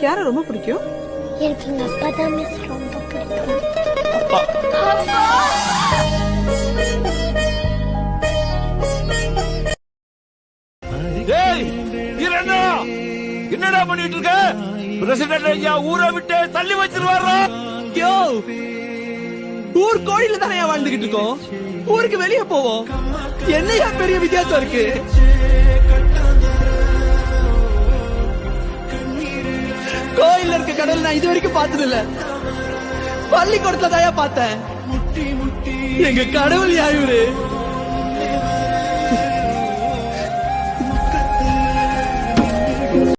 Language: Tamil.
உனக்கு யார ரொம்ப பிடிக்கும்? எனக்கு எங்க அப்பா தான் மிஸ் ரொம்ப பிடிக்கும். என்னடா பண்ணிட்டு இருக்க? பிரசிடென்ட் ஐயா ஊரை விட்டு தள்ளி வச்சிருவாரா? ஊர் கோயில தானே வாழ்ந்துகிட்டு இருக்கோம், ஊருக்கு வெளியே போவோம். என்னையா பெரிய வித்தியாசம் இருக்கு? கோயில்ல இருக்க கடல் நான் இது வரைக்கும் பார்த்தது இல்ல, பள்ளிக்கூடத்துல தாயா பார்த்தேன். எங்க கடவுள் யாரு?